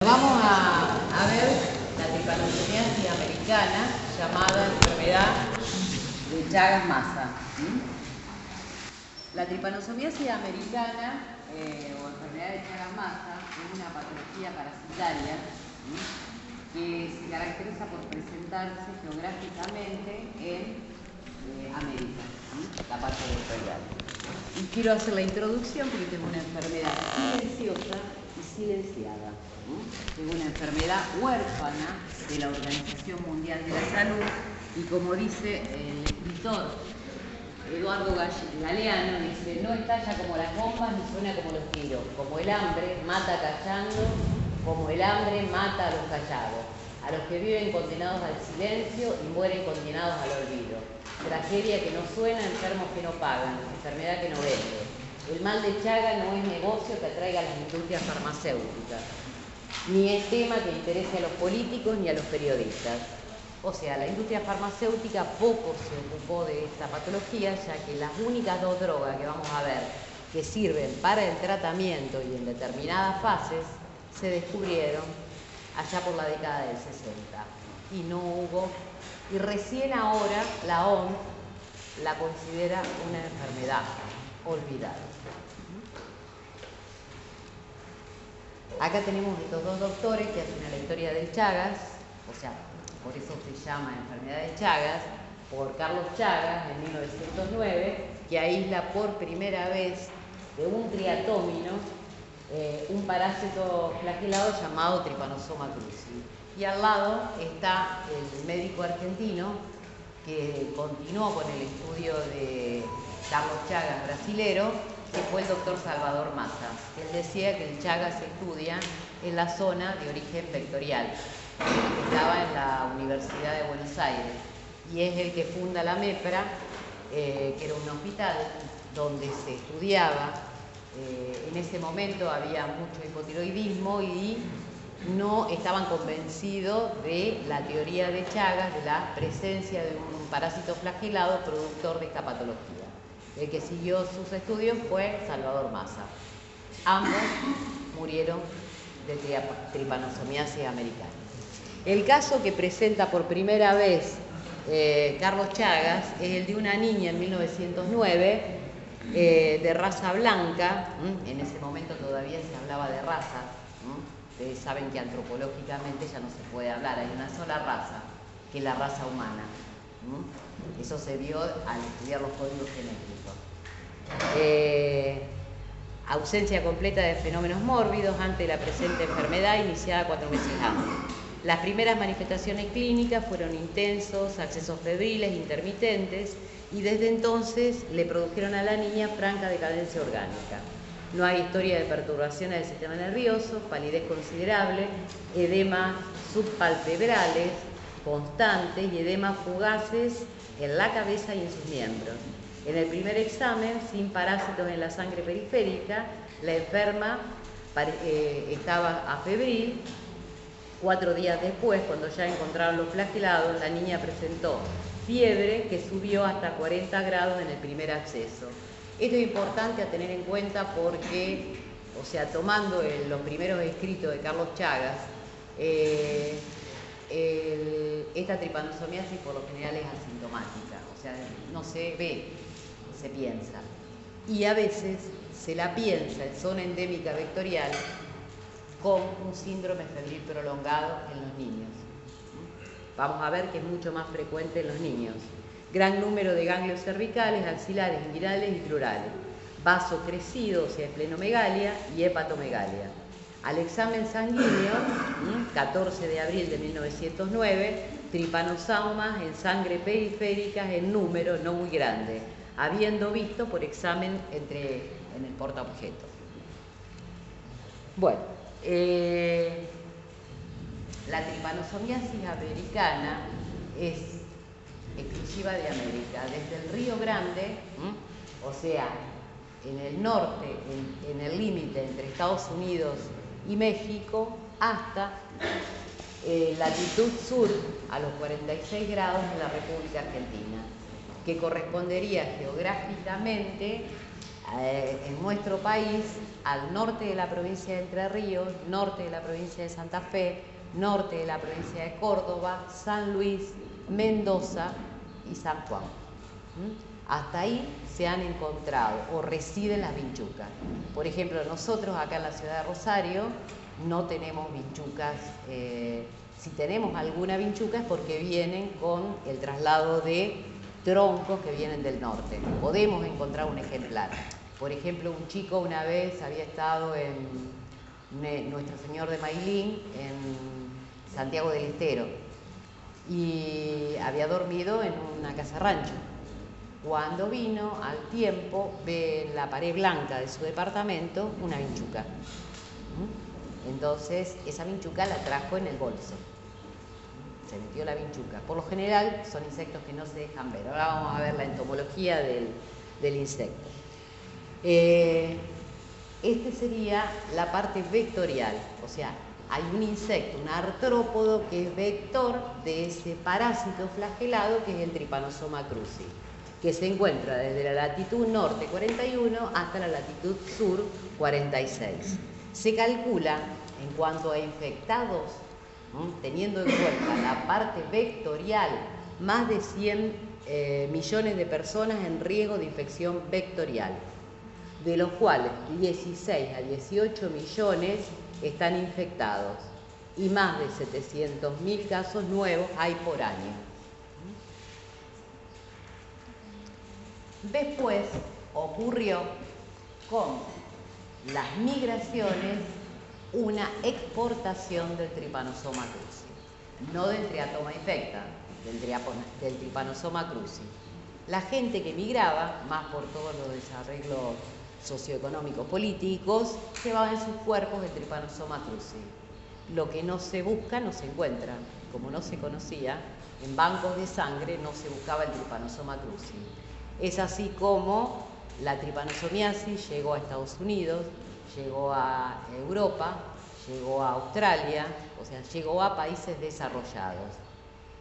Vamos a ver la tripanosomiasis americana, llamada enfermedad de Chagas-Massa. La tripanosomiasis americana o enfermedad de Chagas-Massa es una patología parasitaria que se caracteriza por presentarse geográficamente en América, la parte oriental. Y quiero hacer la introducción porque tengo una enfermedad silenciosa y silenciada. Es una enfermedad huérfana de la Organización Mundial de la Salud y, como dice el escritor Eduardo Galeano, dice: no estalla como las bombas ni suena como los tiros, como el hambre mata callando, como el hambre mata a los callados, a los que viven condenados al silencio y mueren condenados al olvido. Tragedia que no suena, enfermos que no pagan, enfermedad que no vende. El mal de Chagas no es negocio que atraiga a las industrias farmacéuticas, ni es tema que interese a los políticos ni a los periodistas. O sea, la industria farmacéutica poco se ocupó de esta patología, ya que las únicas dos drogas que vamos a ver que sirven para el tratamiento y en determinadas fases se descubrieron allá por la década del 60 y no hubo, y recién ahora la OMS la considera una enfermedad olvidada. Acá tenemos estos dos doctores que hacen la historia del Chagas, o sea, por eso se llama enfermedad de Chagas, por Carlos Chagas en 1909, que aísla por primera vez de un triatómino un parásito flagelado llamado Trypanosoma cruzi. Y al lado está el médico argentino que continuó con el estudio de Carlos Chagas brasilero, que fue el doctor Salvador Massa. Él decía que el Chagas se estudia en la zona de origen vectorial, que estaba en la Universidad de Buenos Aires, y es el que funda la MEPRA, que era un hospital donde se estudiaba. En ese momento había mucho hipotiroidismo y no estaban convencidos de la teoría de Chagas, de la presencia de un parásito flagelado productor de esta patología. El que siguió sus estudios fue Salvador Massa. Ambos murieron de tripanosomiasis americana. El caso que presenta por primera vez Carlos Chagas es el de una niña en 1909 de raza blanca. En ese momento todavía se hablaba de razas. Ustedes saben que antropológicamente ya no se puede hablar, hay una sola raza, que es la raza humana. Eso se vio al estudiar los códigos genéticos. Ausencia completa de fenómenos mórbidos ante la presente enfermedad iniciada 4 meses antes. Las primeras manifestaciones clínicas fueron intensos, accesos febriles intermitentes, y desde entonces le produjeron a la niña franca decadencia orgánica. No hay historia de perturbaciones del sistema nervioso, palidez considerable, edema subpalpebrales constantes y edemas fugaces en la cabeza y en sus miembros. En el primer examen, sin parásitos en la sangre periférica, la enferma estaba afebril. 4 días después, cuando ya encontraron los flagelados, la niña presentó fiebre que subió hasta 40 grados en el primer acceso. Esto es importante a tener en cuenta porque, o sea, tomando los primeros escritos de Carlos Chagas, esta tripanosomiasis por lo general es asintomática, o sea, no se ve, se piensa. Y a veces se la piensa en zona endémica vectorial con un síndrome febril prolongado en los niños. Vamos a ver que es mucho más frecuente en los niños. Gran número de ganglios cervicales, axilares, inguinales y plurales. Vaso crecido, o sea, esplenomegalia y hepatomegalia. Al examen sanguíneo, 14 de abril de 1909, tripanosomas en sangre periférica en número no muy grande, habiendo visto por examen en el portaobjeto. Bueno, la tripanosomiasis americana es exclusiva de América, desde el Río Grande, o sea, en el norte, en el límite entre Estados Unidos y México, hasta latitud sur, a los 46 grados de la República Argentina, que correspondería geográficamente en nuestro país, al norte de la provincia de Entre Ríos, norte de la provincia de Santa Fe, norte de la provincia de Córdoba, San Luis, Mendoza y San Juan. Hasta ahí se han encontrado o residen las vinchucas. Por ejemplo, nosotros acá en la ciudad de Rosario no tenemos vinchucas. Si tenemos alguna vinchuca es porque vienen con el traslado de troncos que vienen del norte. Podemos encontrar un ejemplar. Por ejemplo, un chico una vez había estado en Nuestro Señor de Mailín, en Santiago del Estero, y había dormido en una casa rancho. Cuando vino, al tiempo, ve en la pared blanca de su departamento una vinchuca. Entonces, esa vinchuca la trajo en el bolso. Se metió la vinchuca. Por lo general, son insectos que no se dejan ver. Ahora vamos a ver la entomología del insecto. Este sería la parte vectorial. O sea, hay un insecto, un artrópodo, que es vector de ese parásito flagelado que es el Trypanosoma cruzi, que se encuentra desde la latitud norte 41 hasta la latitud sur 46. Se calcula, en cuanto a infectados, teniendo en cuenta la parte vectorial, más de 100 millones de personas en riesgo de infección vectorial, de los cuales 16 a 18 millones están infectados y más de 700.000 casos nuevos hay por año. Después ocurrió con las migraciones una exportación del Trypanosoma cruzi, no del Triatoma infecta, del Trypanosoma cruzi. La gente que migraba, más por todos los desarreglos socioeconómicos políticos, llevaba en sus cuerpos el Trypanosoma cruzi. Lo que no se busca no se encuentra. Como no se conocía, en bancos de sangre no se buscaba el Trypanosoma cruzi. Es así como la tripanosomiasis llegó a Estados Unidos, llegó a Europa, llegó a Australia, o sea, llegó a países desarrollados.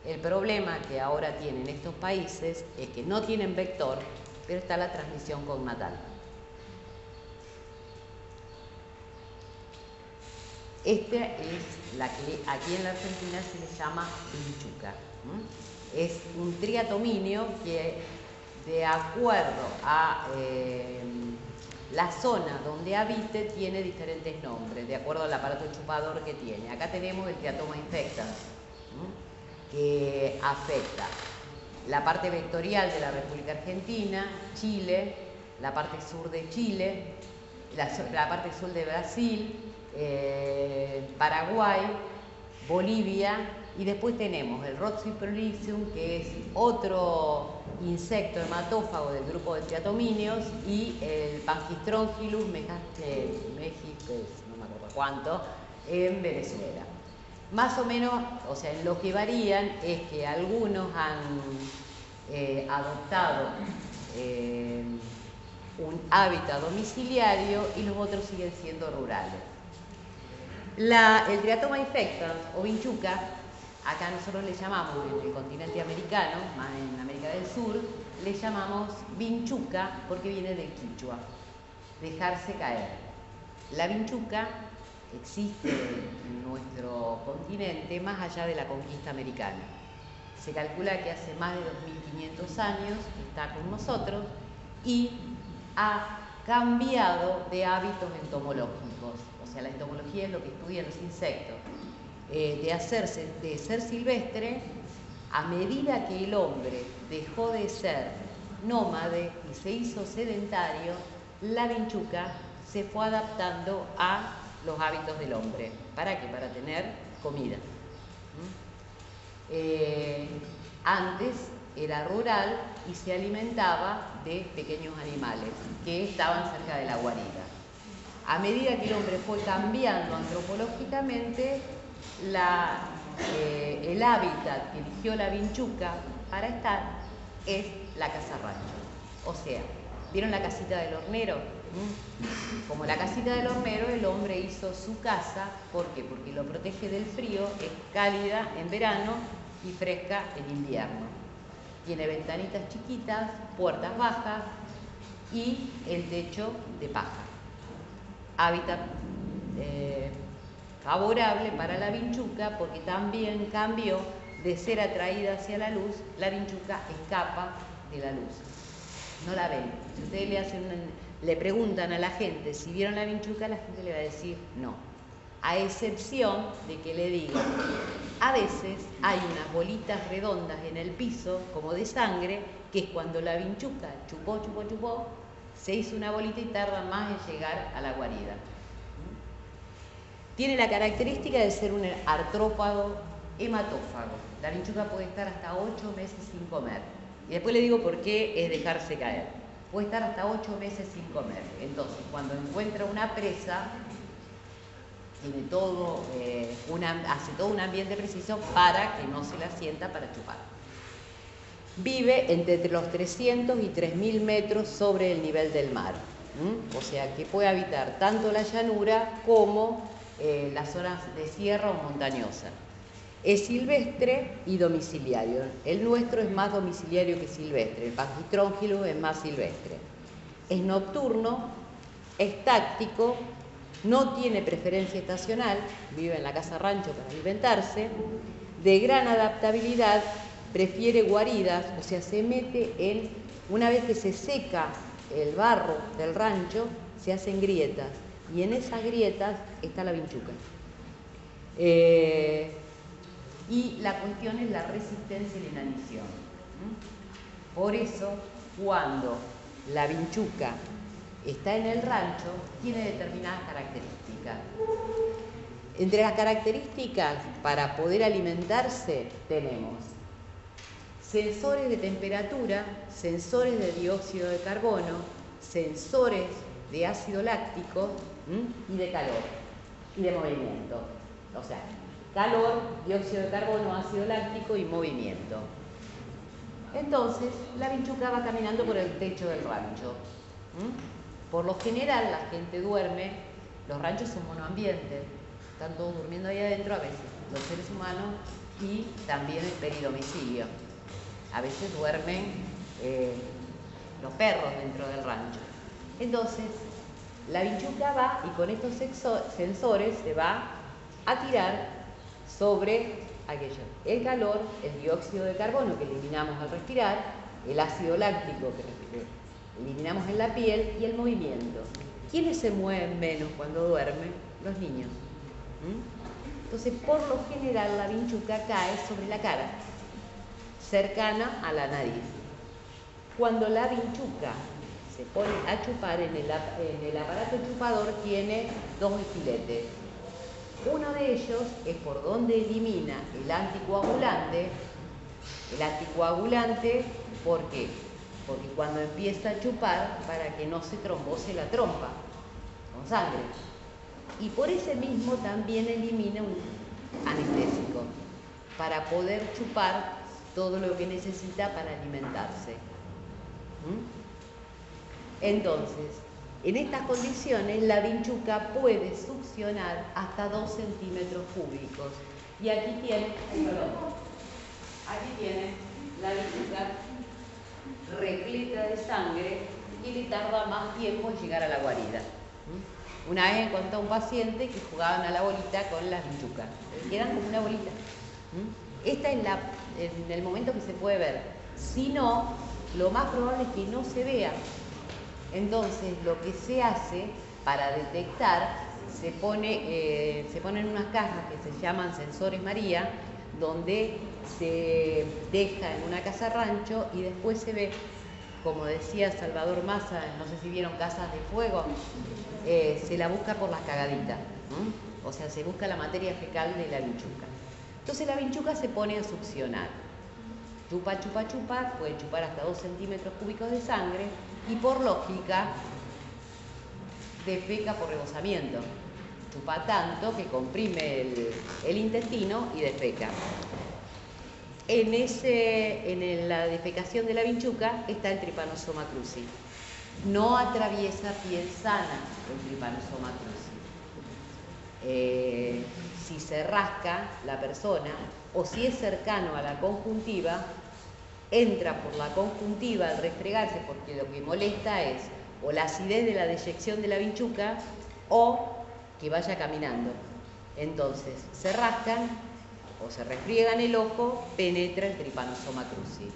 El problema que ahora tienen estos países es que no tienen vector, pero está la transmisión cognatal. Esta es la que aquí en la Argentina se le llama vinchuca. Es un triatominio que, de acuerdo a la zona donde habite, tiene diferentes nombres, de acuerdo al aparato chupador que tiene. Acá tenemos el Triatoma infecta, que afecta la parte vectorial de la República Argentina, Chile, la parte sur de Chile, la parte sur de Brasil, Paraguay, Bolivia, y después tenemos el Roxyprolicium, que es otro insecto hematófago del grupo de triatominios, y el Panchistronchilus mejicus, no me acuerdo cuánto, en Venezuela. Más o menos, o sea, en lo que varían es que algunos han adoptado un hábitat domiciliario y los otros siguen siendo rurales. El Triatoma infectans o vinchuca, acá nosotros le llamamos, en el continente americano, más en América del Sur, le llamamos vinchuca porque viene del quichua, dejarse caer. La vinchuca existe en nuestro continente más allá de la conquista americana. Se calcula que hace más de 2.500 años está con nosotros y ha cambiado de hábitos entomológicos. O sea, la entomología es lo que estudia los insectos. De ser silvestre, a medida que el hombre dejó de ser nómade y se hizo sedentario, la vinchuca se fue adaptando a los hábitos del hombre. ¿Para qué? Para tener comida. Antes era rural y se alimentaba de pequeños animales que estaban cerca de la guarida. A medida que el hombre fue cambiando antropológicamente, el hábitat que eligió la vinchuca para estar es la casa rancho. O sea, ¿vieron la casita del hornero? Como la casita del hornero, el hombre hizo su casa. ¿Por qué? Porque lo protege del frío, es cálida en verano y fresca en invierno. Tiene ventanitas chiquitas, puertas bajas, y el techo de paja. Hábitat favorable para la vinchuca porque también cambió de ser atraída hacia la luz, la vinchuca escapa de la luz. No la ven. Si ustedes le preguntan a la gente si vieron la vinchuca, la gente le va a decir no. A excepción de que le digan, a veces hay unas bolitas redondas en el piso, como de sangre, que es cuando la vinchuca chupó, se hizo una bolita y tarda más en llegar a la guarida. Tiene la característica de ser un artrópodo hematófago. La vinchuca puede estar hasta 8 meses sin comer. Y después le digo por qué es dejarse caer. Puede estar hasta 8 meses sin comer. Entonces, cuando encuentra una presa, tiene todo, hace todo un ambiente preciso para que no se la sienta para chupar. Vive entre los 300 y 3000 metros sobre el nivel del mar. O sea que puede habitar tanto la llanura como las zonas de sierra o montañosa. Es silvestre y domiciliario. El nuestro es más domiciliario que silvestre. El Pangistronchilus es más silvestre. Es nocturno, es táctico, no tiene preferencia estacional, vive en la casa rancho para alimentarse, de gran adaptabilidad, prefiere guaridas, o sea, se mete en, una vez que se seca el barro del rancho, se hacen grietas, y en esas grietas está la vinchuca. Y la cuestión es la resistencia y la inanición. Por eso, cuando la vinchuca está en el rancho, tiene determinadas características. Entre las características para poder alimentarse tenemos sensores de temperatura, sensores de dióxido de carbono, sensores de ácido láctico y de calor y de movimiento. O sea, calor, dióxido de carbono, ácido láctico y movimiento. Entonces, la vinchuca va caminando por el techo del rancho. Por lo general, la gente duerme, los ranchos son monoambientes, están todos durmiendo ahí adentro, a veces los seres humanos y también el peridomicilio. A veces duermen los perros dentro del rancho. Entonces, la vinchuca va y con estos sensores se va a tirar sobre aquello. El calor, el dióxido de carbono que eliminamos al respirar, el ácido láctico que eliminamos en la piel y el movimiento. ¿Quiénes se mueven menos cuando duermen? Los niños. Entonces, por lo general, la vinchuca cae sobre la cara, cercana a la nariz. Cuando la vinchuca se pone a chupar, en el aparato chupador tiene dos estiletes. Uno de ellos es por donde elimina el anticoagulante. El anticoagulante, ¿por qué? Porque cuando empieza a chupar, para que no se trombose la trompa con sangre. Y por ese mismo también elimina un anestésico, para poder chupar todo lo que necesita para alimentarse. Entonces, en estas condiciones, la vinchuca puede succionar hasta 2 centímetros cúbicos. Y aquí tiene, la vinchuca repleta de sangre y le tarda más tiempo en llegar a la guarida. Una vez encontré a un paciente que jugaban a la bolita con las vinchucas. Quedan como una bolita. Esta es en el momento que se puede ver. Si no, lo más probable es que no se vea. Entonces, lo que se hace para detectar, se ponen unas cajas que se llaman sensores María, donde se deja en una casa rancho y después se ve, como decía Salvador Massa, no sé si vieron Casas de Fuego, se la busca por las cagaditas. O sea, se busca la materia fecal de la vinchuca. Entonces la vinchuca se pone a succionar. Chupa, puede chupar hasta 2 centímetros cúbicos de sangre y por lógica defeca por rebosamiento. Chupa tanto que comprime el intestino y defeca. En la defecación de la vinchuca está el Trypanosoma cruzi. No atraviesa piel sana el Trypanosoma cruzi. Si se rasca la persona o si es cercano a la conjuntiva, entra por la conjuntiva al refregarse, porque lo que molesta es o la acidez de la deyección de la vinchuca o que vaya caminando. Entonces se rascan o se refriegan el ojo, penetra el Trypanosoma cruzi.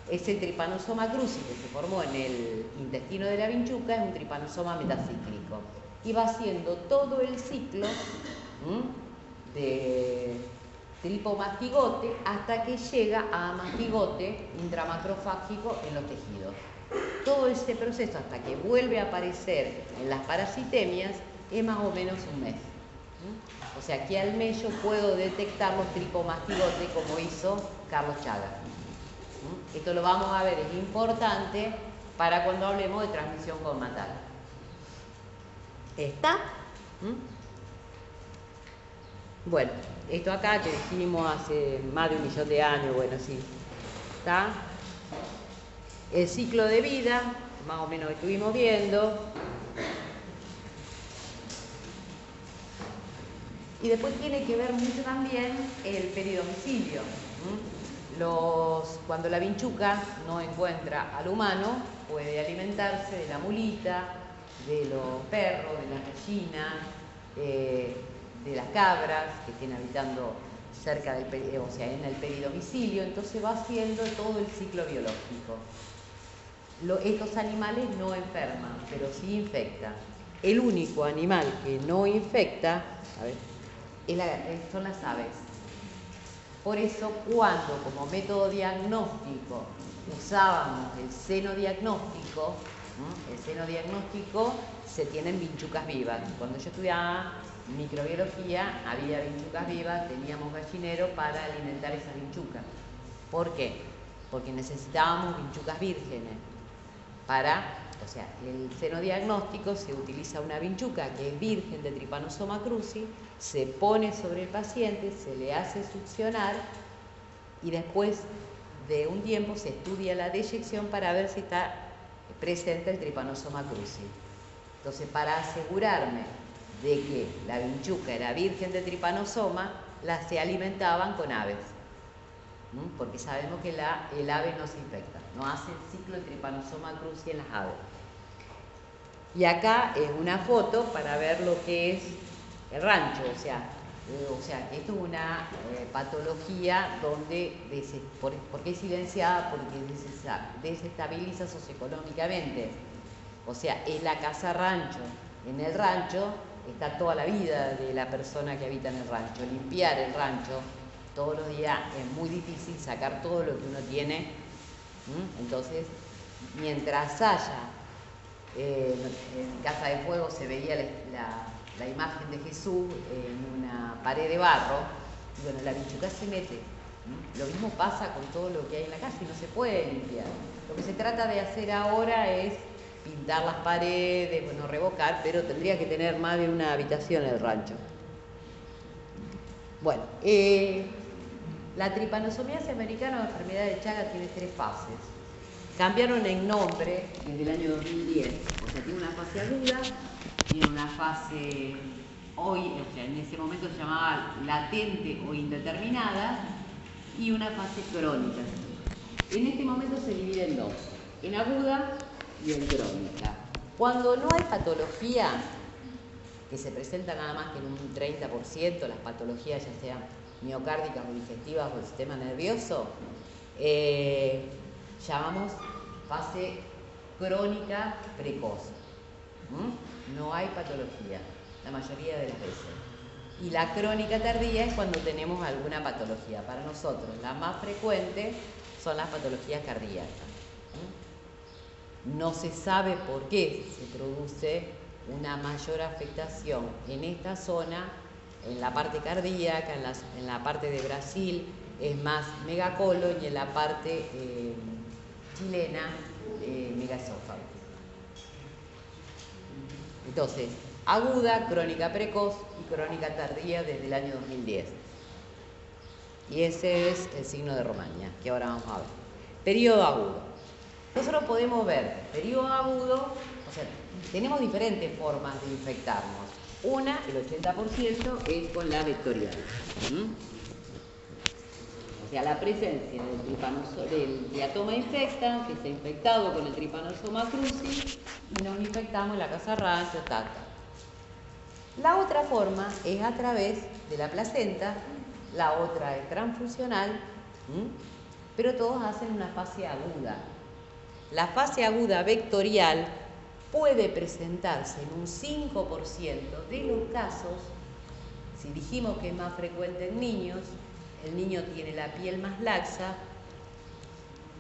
Ese Trypanosoma cruzi que se formó en el intestino de la vinchuca es un Trypanosoma metacíclico y va haciendo todo el ciclo de tripomastigote hasta que llega a mastigote intramacrofágico en los tejidos. Todo este proceso hasta que vuelve a aparecer en las parasitemias es más o menos un mes. O sea, que al mes yo puedo detectar los tripomastigotes como hizo Carlos Chagas. Esto lo vamos a ver, es importante para cuando hablemos de transmisión conatal. ¿Está? Bueno, esto acá que dijimos hace más de 1 millón de años, bueno, sí. ¿Está? El ciclo de vida, más o menos estuvimos viendo. Y después tiene que ver mucho también el peridomicilio. Cuando la vinchuca no encuentra al humano, puede alimentarse de la mulita, de los perros, de las gallinas, de las cabras que estén habitando cerca del en el peridomicilio. Entonces va haciendo todo el ciclo biológico. Estos animales no enferman, pero sí infectan. El único animal que no infecta, a ver, son las aves. Por eso, cuando como método diagnóstico usábamos el seno diagnóstico, se tienen vinchucas vivas. Cuando yo estudiaba microbiología, había vinchucas vivas, teníamos gallinero para alimentar esas vinchucas. ¿Por qué? Porque necesitábamos vinchucas vírgenes. O sea, el seno diagnóstico se utiliza una vinchuca que es virgen de Trypanosoma cruzi, se pone sobre el paciente, se le hace succionar y después de un tiempo se estudia la deyección para ver si está presente el Trypanosoma cruzi. Entonces, para asegurarme de que la vinchuca era virgen de Trypanosoma, se alimentaban con aves. Porque sabemos que el ave no se infecta, no hace el ciclo de Trypanosoma cruzi en las aves. Y acá es una foto para ver lo que es el rancho, o sea, esto es una patología donde, ¿por qué es silenciada? Porque desestabiliza socioeconómicamente. O sea, es la casa rancho. En el rancho está toda la vida de la persona que habita en el rancho. Limpiar el rancho todos los días es muy difícil, sacar todo lo que uno tiene. Entonces, mientras haya, en Casa de Fuego se veía la imagen de Jesús en una pared de barro, y bueno, la vinchuca se mete. Lo mismo pasa con todo lo que hay en la casa y no se puede limpiar. Lo que se trata de hacer ahora es pintar las paredes, bueno, revocar, pero tendría que tener más de una habitación en el rancho. Bueno, la tripanosomiasis americana o enfermedad de Chagas tiene 3 fases. Cambiaron el nombre desde el año 2010. O sea, tiene una fase aguda, tiene una fase en ese momento se llamaba latente o indeterminada, y una fase crónica. En este momento se divide en 2, en aguda y en crónica. Cuando no hay patología, que se presenta nada más que en un 30%, las patologías ya sean miocárdicas o digestivas o del sistema nervioso, llamamos fase crónica precoz. No hay patología, la mayoría de las veces. Y la crónica tardía es cuando tenemos alguna patología. Para nosotros, la más frecuente son las patologías cardíacas. No se sabe por qué se produce una mayor afectación en esta zona, en la parte cardíaca, en la parte de Brasil es más megacolon y en la parte chilena megaesófago. Entonces, aguda, crónica precoz y crónica tardía desde el año 2010. Y ese es el signo de Romaña, que ahora vamos a ver. Periodo agudo. Nosotros podemos ver periodo agudo, o sea, tenemos diferentes formas de infectarnos. Una, el 80%, es con la vectorial. O O sea, la presencia del diatoma infectans, que está infectado con el Trypanosoma cruzi, y nos infectamos en la casa rancia, ta. La otra forma es a través de la placenta, la otra es transfusional, pero todos hacen una fase aguda. La fase aguda vectorial puede presentarse en un 5% de los casos. Si dijimos que es más frecuente en niños, el niño tiene la piel más laxa,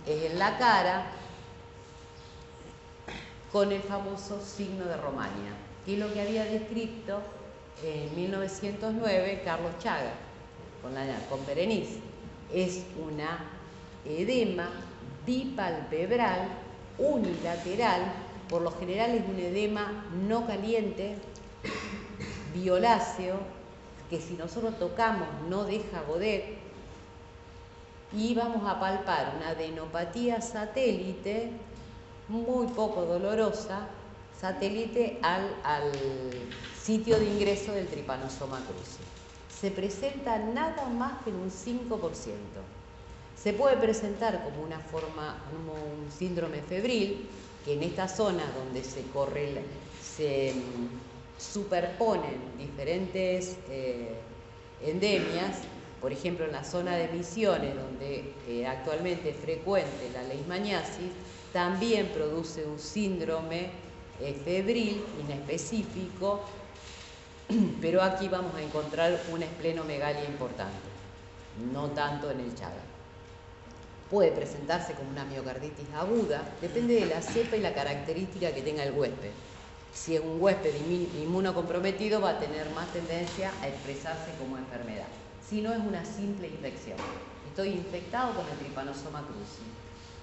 es en la cara, con el famoso signo de Romaña, que es lo que había descrito en 1909 Carlos Chagas con Berenice. Es una edema bipalpebral unilateral, por lo general es un edema no caliente, violáceo, que si nosotros tocamos no deja godet, y vamos a palpar una adenopatía satélite muy poco dolorosa, satélite al sitio de ingreso del Trypanosoma cruzi. Se presenta nada más que en un 5%. Se puede presentar como una forma, como un síndrome febril, que en esta zona donde se superponen diferentes endemias, por ejemplo en la zona de Misiones, donde actualmente es frecuente la leishmaniasis, también produce un síndrome febril inespecífico, pero aquí vamos a encontrar una esplenomegalia importante, no tanto en el Chagas. Puede presentarse como una miocarditis aguda, depende de la cepa y la característica que tenga el huésped. Si es un huésped inmunocomprometido, va a tener más tendencia a expresarse como enfermedad. Si no, es una simple infección. Estoy infectado con el Trypanosoma cruzi.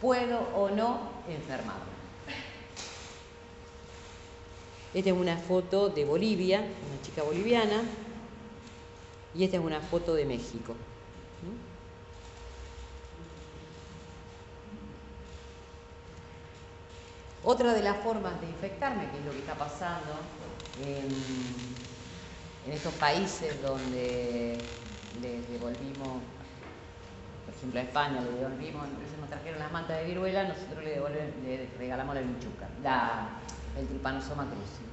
¿Puedo o no enfermarme? Esta es una foto de Bolivia, una chica boliviana, y esta es una foto de México. Otra de las formas de infectarme, que es lo que está pasando en estos países donde les devolvimos, por ejemplo a España le devolvimos, nos trajeron las mantas de viruela, nosotros le regalamos la vinchuca, el Trypanosoma cruzi.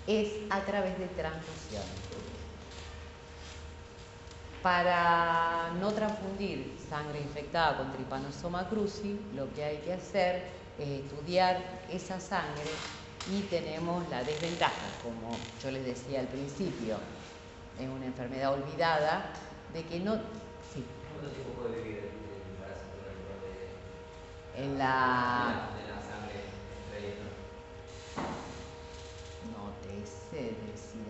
Es a través de transfusiones. Para no transfundir sangre infectada con Trypanosoma cruzi, lo que hay que hacer es estudiar esa sangre, y tenemos la desventaja, como yo les decía al principio, es una enfermedad olvidada, de que no... Sí. ¿Cuánto tiempo puede vivir el parásito en la sangre extraída? No te sé decir,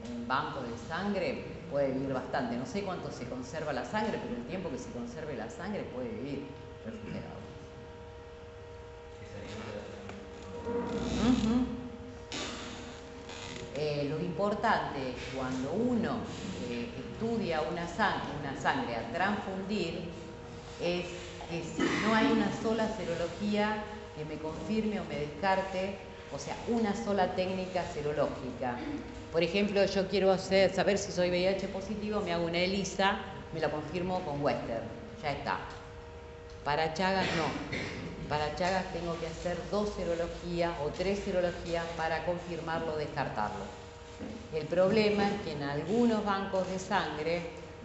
en banco de sangre puede vivir bastante. No sé cuánto se conserva la sangre, pero el tiempo que se conserve la sangre puede vivir refrigerado. Lo importante cuando uno estudia una sangre a transfundir es que si no hay una sola serología que me confirme o me descarte, o sea, una sola técnica serológica. Por ejemplo, yo quiero saber si soy VIH positivo, me hago una ELISA, me la confirmo con Western, ya está. Para Chagas no. Para Chagas tengo que hacer 2 serologías o 3 serologías para confirmarlo o descartarlo. El problema es que en algunos bancos de sangre,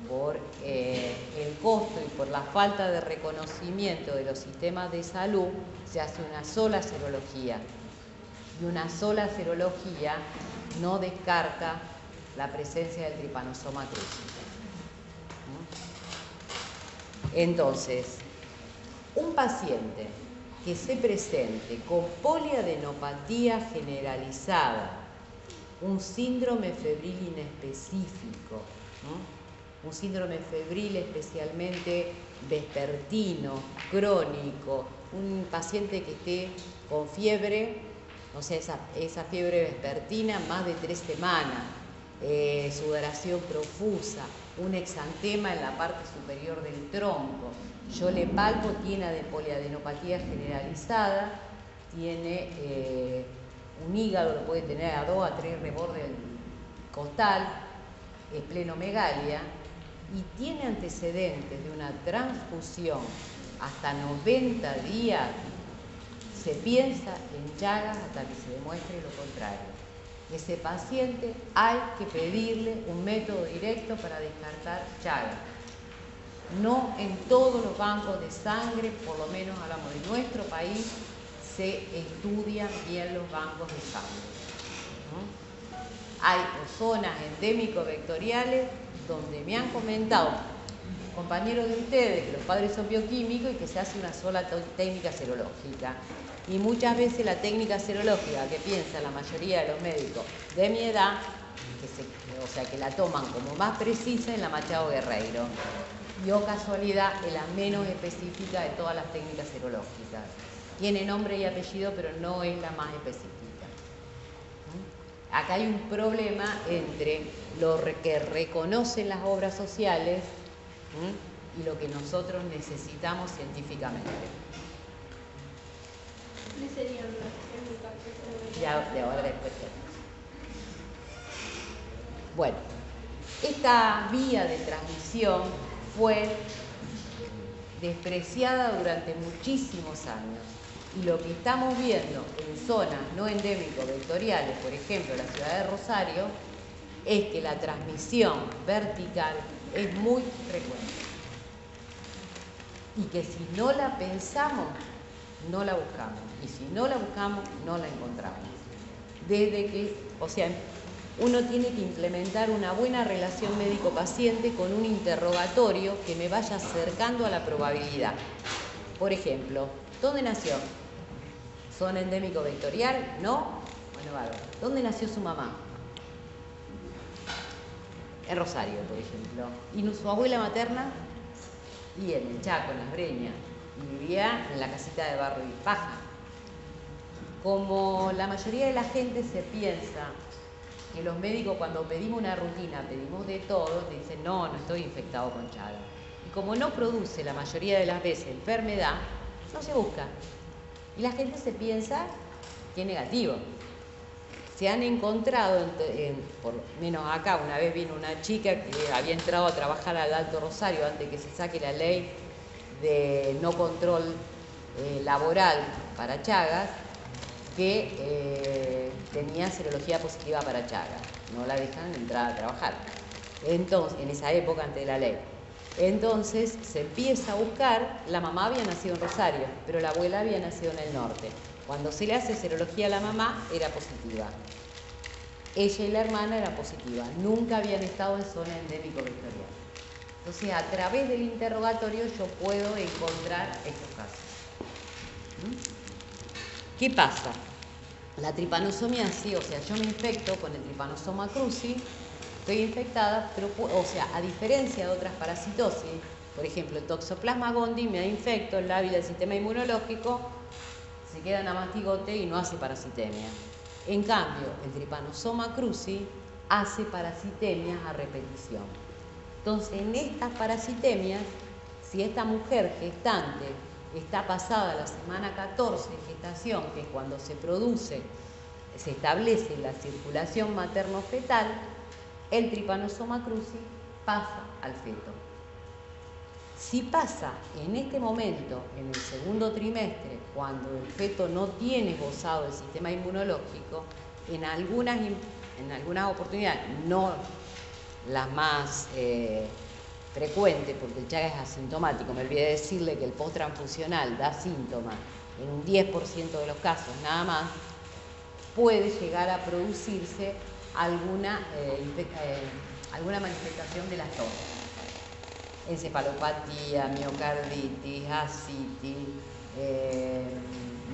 por el costo y por la falta de reconocimiento de los sistemas de salud, se hace una sola serología. Y una sola serología no descarta la presencia del Trypanosoma cruzi. Entonces, un paciente que se presente con poliadenopatía generalizada, un síndrome febril inespecífico, un síndrome febril especialmente vespertino, crónico, un paciente que esté con fiebre, o sea, esa fiebre vespertina más de 3 semanas, sudoración profusa, un exantema en la parte superior del tronco. Yo le palpo, tiene de poliadenopatía generalizada, tiene un hígado que puede tener a 2 a 3 rebordes del costal, esplenomegalia, y tiene antecedentes de una transfusión hasta 90 días, se piensa en Chagas hasta que se demuestre lo contrario. Ese paciente hay que pedirle un método directo para descartar Chagas. No en todos los bancos de sangre, por lo menos hablamos de nuestro país, se estudian bien los bancos de sangre. Hay zonas endémico-vectoriales donde me han comentado compañeros de ustedes que los padres son bioquímicos y que se hace una sola técnica serológica. Y muchas veces la técnica serológica que piensa la mayoría de los médicos de mi edad, que la toman como más precisa, en la Machado Guerreiro. Y casualidad, es la menos específica de todas las técnicas serológicas. Tiene nombre y apellido, pero no es la más específica. Acá hay un problema entre lo que reconocen las obras sociales y lo que nosotros necesitamos científicamente. ¿Cuáles serían las técnicas que se De ahora después. Bueno, esta vía de transmisión fue despreciada durante muchísimos años. Y lo que estamos viendo en zonas no endémico-vectoriales, por ejemplo, la ciudad de Rosario, es que la transmisión vertical es muy frecuente. Y que si no la pensamos, no la buscamos. Y si no la buscamos, no la encontramos. Uno tiene que implementar una buena relación médico-paciente con un interrogatorio que me vaya acercando a la probabilidad. Por ejemplo, ¿dónde nació? ¿Zona endémico-vectorial? ¿No? Bueno, vale. ¿Dónde nació su mamá? En Rosario, por ejemplo. ¿Y su abuela materna? Y en el Chaco, en Las Breñas. Y vivía en la casita de barro y paja. Como la mayoría de la gente se piensa que los médicos cuando pedimos una rutina, pedimos de todo, dicen no estoy infectado con Chagas. Y como no produce la mayoría de las veces enfermedad, no se busca. Y la gente se piensa que es negativo. Se han encontrado, por lo menos acá, una vez vino una chica que había entrado a trabajar al Alto Rosario antes de que se saque la ley de no control laboral para Chagas, que tenía serología positiva para Chagas. No la dejan entrar a trabajar. Entonces, en esa época, antes de la ley. Entonces se empieza a buscar, la mamá había nacido en Rosario, pero la abuela había nacido en el norte. Cuando se le hace serología a la mamá, era positiva. Ella y la hermana eran positivas, nunca habían estado en zona endémico-vectorial. Entonces, a través del interrogatorio yo puedo encontrar estos casos. ¿Qué pasa? La tripanosomiasis, yo me infecto con el Trypanosoma cruzi, estoy infectada, pero, a diferencia de otras parasitosis, por ejemplo, el Toxoplasma gondii me da infecto, el lábila del sistema inmunológico, se queda en amastigote y no hace parasitemia. En cambio, el Trypanosoma cruzi hace parasitemias a repetición. Entonces, en estas parasitemias, si esta mujer gestante está pasada la semana 14 de gestación, que es cuando se establece la circulación materno-fetal, el Trypanosoma cruzi pasa al feto. Si pasa en este momento, en el segundo trimestre, cuando el feto no tiene esbozado el sistema inmunológico, en algunas oportunidades, no las más frecuentes, porque el Chagas es asintomático, me olvidé decirle que el posttransfusional da síntomas en un 10% de los casos nada más, puede llegar a producirse alguna manifestación de las tos. Encefalopatía, miocarditis, ascitis,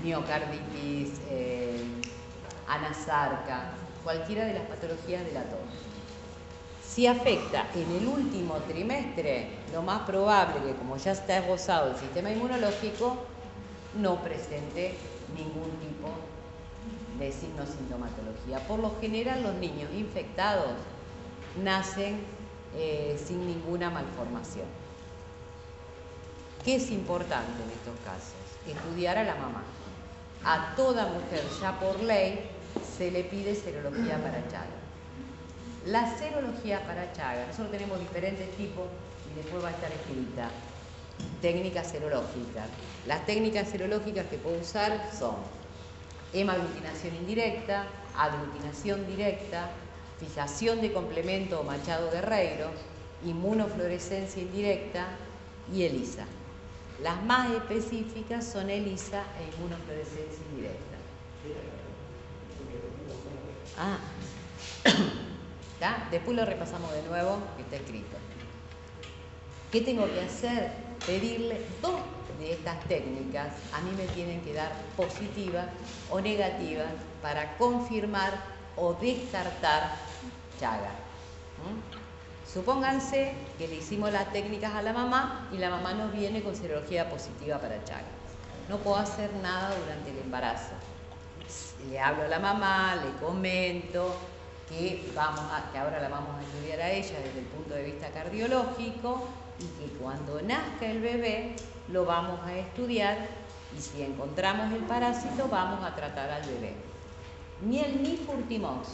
miocarditis anasarca, cualquiera de las patologías de la tos. Si afecta en el último trimestre, lo más probable que, como ya está esbozado el sistema inmunológico, no presente ningún tipo de signo sintomatología. Por lo general, los niños infectados nacen sin ninguna malformación. ¿Qué es importante en estos casos? Estudiar a la mamá. A toda mujer, ya por ley, se le pide serología para Chagas. La serología para Chagas. Nosotros tenemos diferentes tipos y después va a estar escrita. Técnicas serológicas. Las técnicas serológicas que puedo usar son hemaglutinación indirecta, aglutinación directa, fijación de complemento o Machado Guerreiro, inmunofluorescencia indirecta y ELISA. Las más específicas son ELISA e inmunofluorescencia indirecta. Ah, ¿está? Después lo repasamos de nuevo, que está escrito. ¿Qué tengo que hacer? Pedirle dos de estas técnicas, a mí me tienen que dar positivas o negativas para confirmar o descartar Chagas. Supónganse que le hicimos las técnicas a la mamá y la mamá nos viene con serología positiva para Chagas. No puedo hacer nada durante el embarazo. Le hablo a la mamá, le comento que ahora la vamos a estudiar a ella desde el punto de vista cardiológico y que cuando nazca el bebé lo vamos a estudiar y si encontramos el parásito vamos a tratar al bebé. Ni el nifurtimox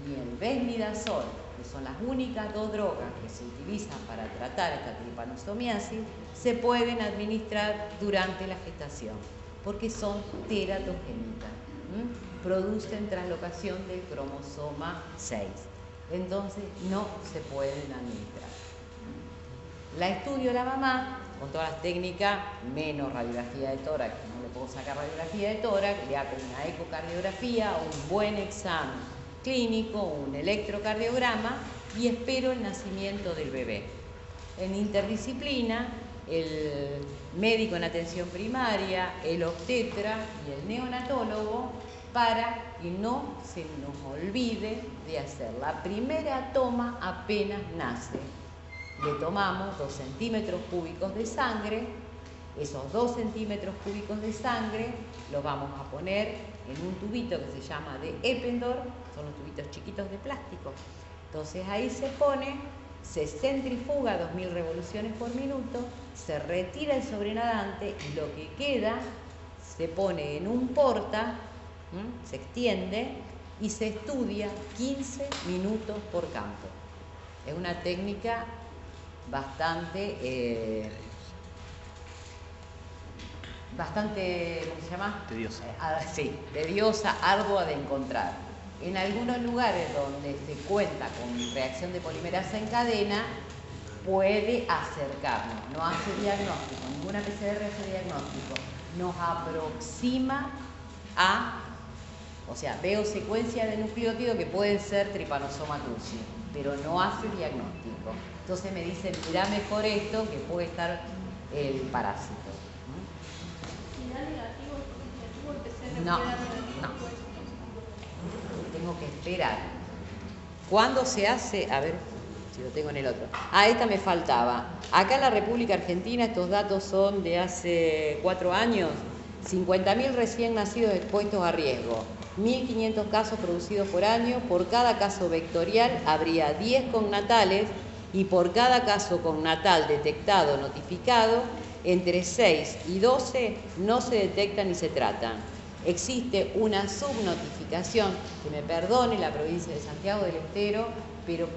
ni el besmidazol, que son las únicas dos drogas que se utilizan para tratar esta tripanosomiasis, se pueden administrar durante la gestación porque son teratogénicas. Producen translocación del cromosoma 6. Entonces no se pueden administrar. La estudio a la mamá con todas las técnicas, menos radiografía de tórax, que no le puedo sacar radiografía de tórax, le hago una ecocardiografía, un buen examen clínico, un electrocardiograma y espero el nacimiento del bebé. En interdisciplina, el médico en atención primaria, el obstetra y el neonatólogo para que no se nos olvide de hacer la primera toma apenas nace. Le tomamos 2 centímetros cúbicos de sangre, esos 2 centímetros cúbicos de sangre los vamos a poner en un tubito que se llama de Eppendorf, son los tubitos chiquitos de plástico. Entonces ahí se pone, se centrifuga 2000 revoluciones por minuto, se retira el sobrenadante y lo que queda se pone en un porta, se extiende y se estudia 15 minutos por campo. Es una técnica bastante, ¿cómo se llama? Tediosa. Sí, tediosa, ardua de encontrar. En algunos lugares donde se cuenta con reacción de polimerasa en cadena, puede acercarnos, no hace diagnóstico, ninguna PCR hace diagnóstico, nos aproxima a, o sea, veo secuencia de nucleótidos que pueden ser Trypanosoma tursii, pero no hace diagnóstico. Entonces me dicen, mirá mejor esto que puede estar el parásito. Si da negativo, el PCR No, puede dar negativo, no. pues. Tengo que esperar. ¿Cuándo se hace? A ver si lo tengo en el otro. Ah, esta me faltaba. Acá en la República Argentina, estos datos son de hace 4 años, 50.000 recién nacidos expuestos a riesgo, 1.500 casos producidos por año, por cada caso vectorial habría 10 connatales y por cada caso connatal detectado, notificado, entre 6 y 12 no se detectan ni se tratan. Existe una subnotificación, que me perdone la provincia de Santiago del Estero, pero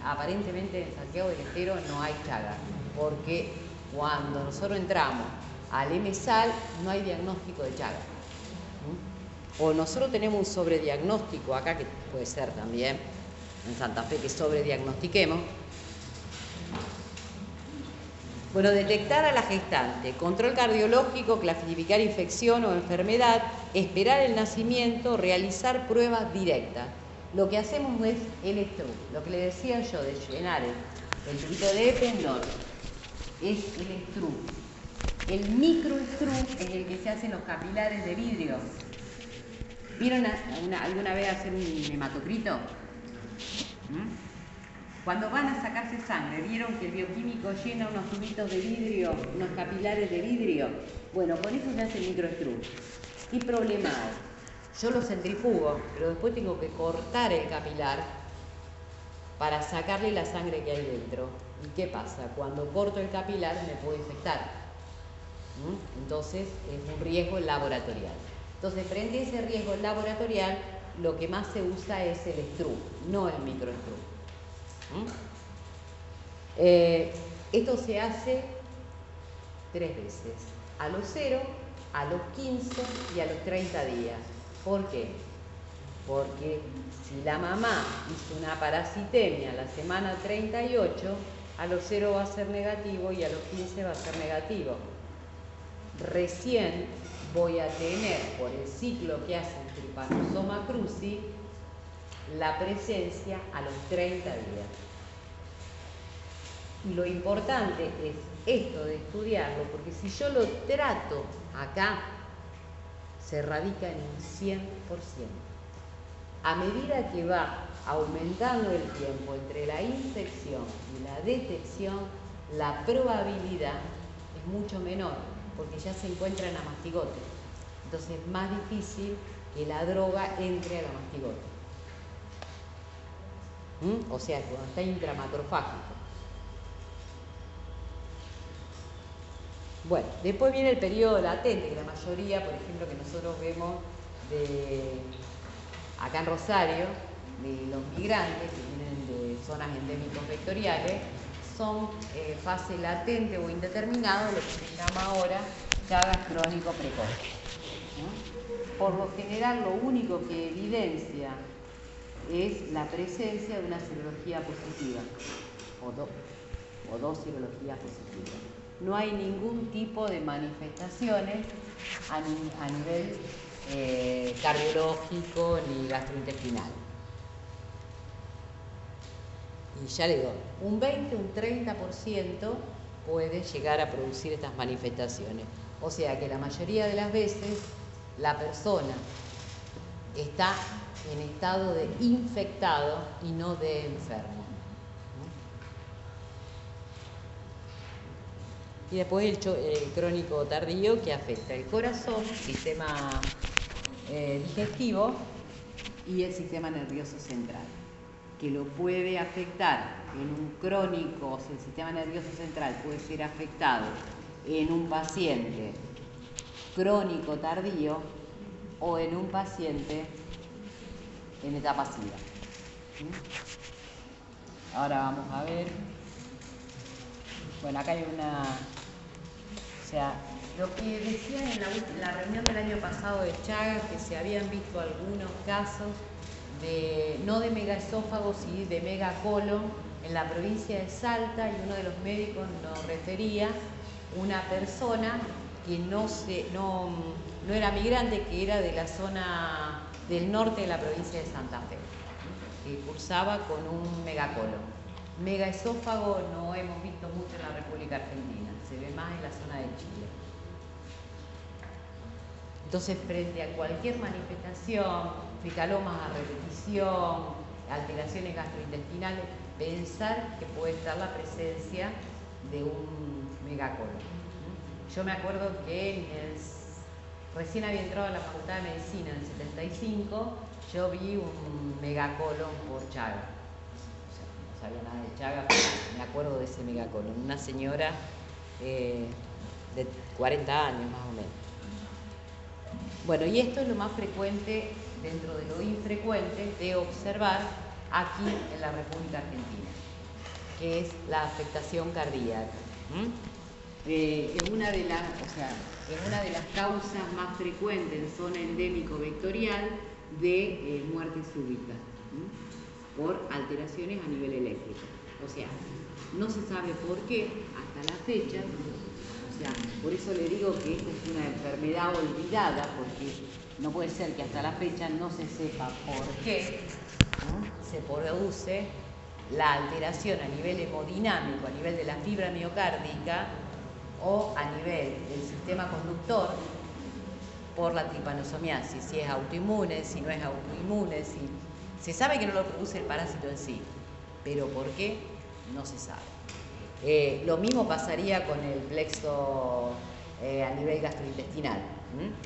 aparentemente en Santiago del Estero no hay Chagas, porque cuando nosotros entramos al MSAL no hay diagnóstico de Chagas. O nosotros tenemos un sobrediagnóstico acá, que puede ser también en Santa Fe que sobrediagnostiquemos. Bueno, detectar a la gestante, control cardiológico, clasificar infección o enfermedad, esperar el nacimiento, realizar pruebas directas. Lo que hacemos es el estru, lo que le decía yo de llenar el tubito de Eppendorf, es el estru. El microestru es el que se hace en los capilares de vidrio. ¿Vieron alguna vez hacer un hematocrito? Cuando van a sacarse sangre, ¿vieron que el bioquímico llena unos tubitos de vidrio, unos capilares de vidrio? Bueno, con eso se hace el microestru. ¿Qué problema hay? Yo lo centrifugo, pero después tengo que cortar el capilar para sacarle la sangre que hay dentro. ¿Y qué pasa? Cuando corto el capilar me puedo infectar. Entonces es un riesgo laboratorial. Entonces, frente a ese riesgo laboratorial, lo que más se usa es el estru, no el microestru. Esto se hace 3 veces, a los 0, a los 15 y a los 30 días. ¿Por qué? Porque si la mamá hizo una parasitemia a la semana 38, a los 0 va a ser negativo y a los 15 va a ser negativo. Recién voy a tener, por el ciclo que hace el Trypanosoma cruzi, la presencia a los 30 días. Y lo importante es esto de estudiarlo, porque si yo lo trato acá, se radica en un 100%. A medida que va aumentando el tiempo entre la infección y la detección, la probabilidad es mucho menor, porque ya se encuentra en la mastigote. Entonces es más difícil que la droga entre a la mastigote. O sea, cuando está intramacrofágico. Bueno, después viene el periodo latente, que la mayoría, por ejemplo, que nosotros vemos acá en Rosario, de los migrantes que vienen de zonas endémicos vectoriales, son fase latente o indeterminado, lo que se llama ahora Chagas crónico precoz. Por lo general, lo único que evidencia es la presencia de una serología positiva, o dos serologías positivas. No hay ningún tipo de manifestaciones a nivel cardiológico ni gastrointestinal. Y ya le digo, un 20, un 30% puede llegar a producir estas manifestaciones. O sea que la mayoría de las veces la persona está en estado de infectado y no de enfermo. Y después el crónico tardío, que afecta el corazón, el sistema digestivo y el sistema nervioso central, que lo puede afectar en un crónico, o sea, el sistema nervioso central puede ser afectado en un paciente crónico tardío o en un paciente en etapa SIDA. Ahora vamos a ver. Bueno, acá hay una... O sea, lo que decían en la reunión del año pasado de Chagas, que se habían visto algunos casos de, no de megaesófago, sino de megacolon en la provincia de Salta, y uno de los médicos nos refería una persona que no era migrante, que era de la zona del norte de la provincia de Santa Fe, que cursaba con un megacolon. Megaesófago no hemos visto mucho en la República Argentina, se ve más en la zona de Chile. Entonces, frente a cualquier manifestación, fecalomas a repetición, alteraciones gastrointestinales, pensar que puede estar la presencia de un megacolon. Yo me acuerdo que recién había entrado a la Facultad de Medicina en el 75, yo vi un megacolon por Chagas. No sabía nada de Chagas, pero me acuerdo de ese megacolon. Una señora de 40 años más o menos. Bueno, y esto es lo más frecuente dentro de lo infrecuente de observar aquí en la República Argentina, que es la afectación cardíaca. Es una de las causas más frecuentes en zona endémico vectorial de muerte súbita. Por alteraciones a nivel eléctrico. O sea, no se sabe por qué hasta la fecha. O sea, por eso le digo que esta es una enfermedad olvidada, porque no puede ser que hasta la fecha no se sepa por qué se produce la alteración a nivel hemodinámico, a nivel de la fibra miocárdica o a nivel del sistema conductor por la tripanosomiasis, si es autoinmune, si no es autoinmune, si... Se sabe que no lo produce el parásito en sí, pero ¿por qué? No se sabe. Lo mismo pasaría con el plexo a nivel gastrointestinal,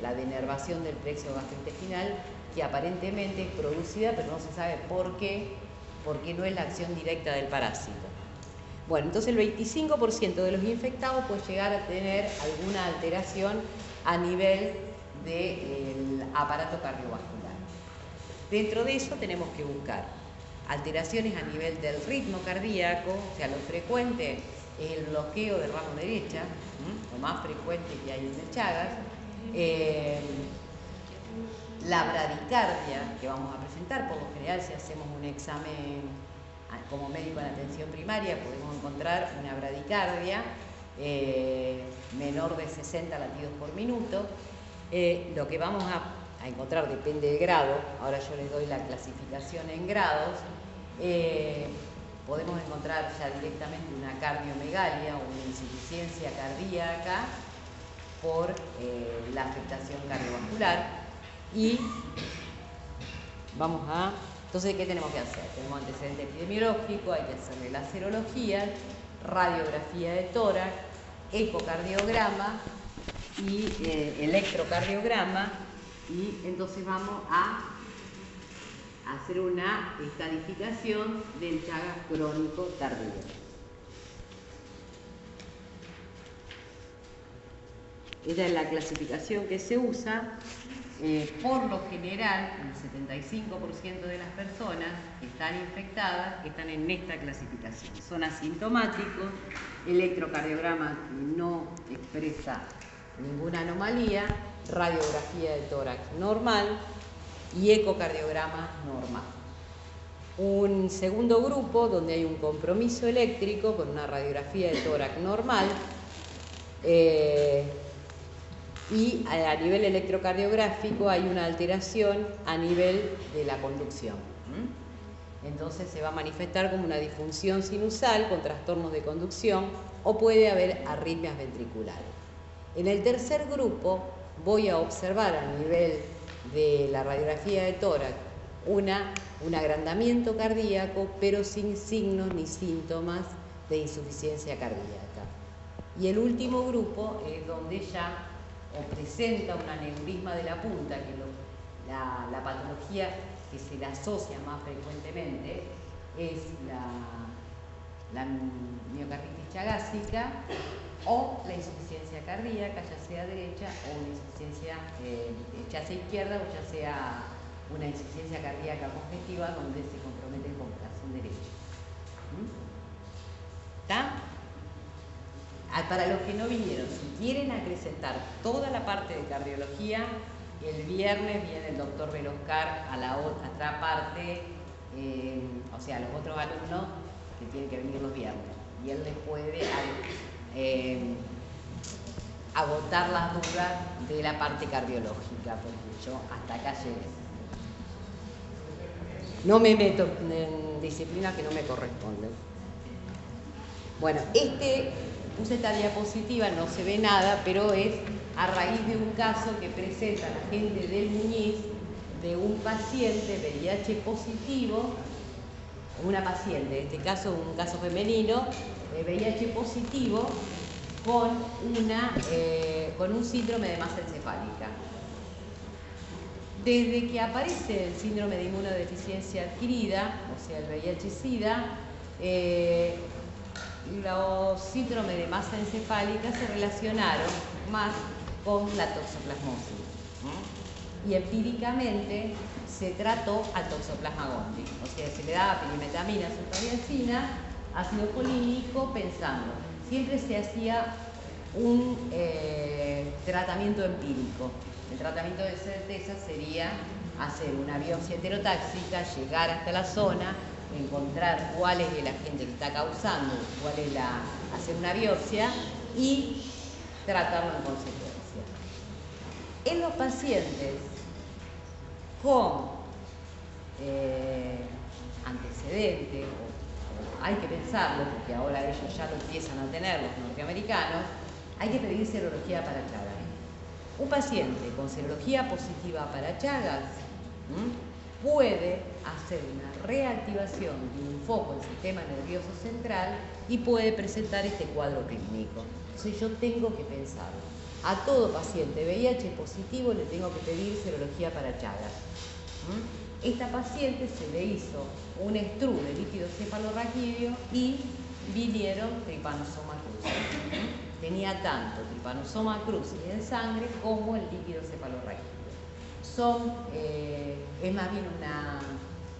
la denervación del plexo gastrointestinal, que aparentemente es producida, pero no se sabe por qué, porque no es la acción directa del parásito. Bueno, entonces el 25% de los infectados puede llegar a tener alguna alteración a nivel del aparato cardiovascular. Dentro de eso tenemos que buscar alteraciones a nivel del ritmo cardíaco, o sea, lo frecuente es el bloqueo de rama derecha, lo más frecuente que hay en el Chagas, la bradicardia que vamos a presentar. Por lo general, si hacemos un examen como médico en atención primaria, podemos encontrar una bradicardia menor de 60 latidos por minuto. Lo que vamos a encontrar depende del grado. Ahora yo les doy la clasificación en grados. Podemos encontrar ya directamente una cardiomegalia o una insuficiencia cardíaca por la afectación cardiovascular. Y vamos a... Entonces, ¿qué tenemos que hacer? Tenemos antecedente epidemiológico, hay que hacerle la serología, radiografía de tórax, ecocardiograma y electrocardiograma, y entonces vamos a hacer una estadificación del Chagas crónico tardío. Esta es la clasificación que se usa. Por lo general, el 75% de las personas que están infectadas están en esta clasificación. Son asintomáticos, electrocardiograma que no expresa ninguna anomalía, radiografía de tórax normal y ecocardiograma normal. Un segundo grupo donde hay un compromiso eléctrico con una radiografía de tórax normal, y a nivel electrocardiográfico hay una alteración a nivel de la conducción. Entonces se va a manifestar como una disfunción sinusal con trastornos de conducción, o puede haber arritmias ventriculares. En el tercer grupo voy a observar a nivel de la radiografía de tórax un agrandamiento cardíaco, pero sin signos ni síntomas de insuficiencia cardíaca. Y el último grupo es donde ya o presenta un aneurisma de la punta, que la patología que se le asocia más frecuentemente es la miocarditis chagásica o la insuficiencia cardíaca, ya sea derecha o una insuficiencia ya sea izquierda o ya sea una insuficiencia cardíaca congestiva donde se compromete el corazón derecho. ¿Está? Para los que no vinieron, si quieren acrecentar toda la parte de cardiología, el viernes viene el doctor Veloscar a la otra parte, o sea, los otros alumnos que tienen que venir los viernes, y él les puede agotar las dudas de la parte cardiológica, porque yo hasta acá llegué. No me meto en disciplinas que no me corresponden. Bueno, puse esta diapositiva, no se ve nada, pero es a raíz de un caso que presenta la gente del Muñiz, de un paciente VIH positivo, una paciente, en este caso un caso femenino, VIH positivo con un síndrome de masa encefálica. Desde que aparece el síndrome de inmunodeficiencia adquirida, o sea el VIH-Sida, los síndromes de masa encefálica se relacionaron más con la toxoplasmosis. Y empíricamente se trató al toxoplasma gondii, o sea, se le daba pirimetamina, sulfadiazina, ácido folílico, pensando. Siempre se hacía un tratamiento empírico. El tratamiento de certeza sería hacer una biopsia heterotáxica, llegar hasta la zona, encontrar cuál es el agente que está causando, hacer una biopsia y tratarlo en consecuencia. En los pacientes con antecedentes, hay que pensarlo, porque ahora ellos ya lo empiezan a tener, los norteamericanos, hay que pedir serología para Chagas. Un paciente con serología positiva para Chagas puede hacer una reactivación de un foco del sistema nervioso central y puede presentar este cuadro clínico. Entonces yo tengo que pensarlo. A todo paciente VIH positivo le tengo que pedir serología para Chagas. Esta paciente se le hizo un estrú de líquido cefalorraquídeo y vinieron Trypanosoma cruzi. Tenía tanto Trypanosoma cruzi en sangre como el líquido cefalorraquídeo. Es más bien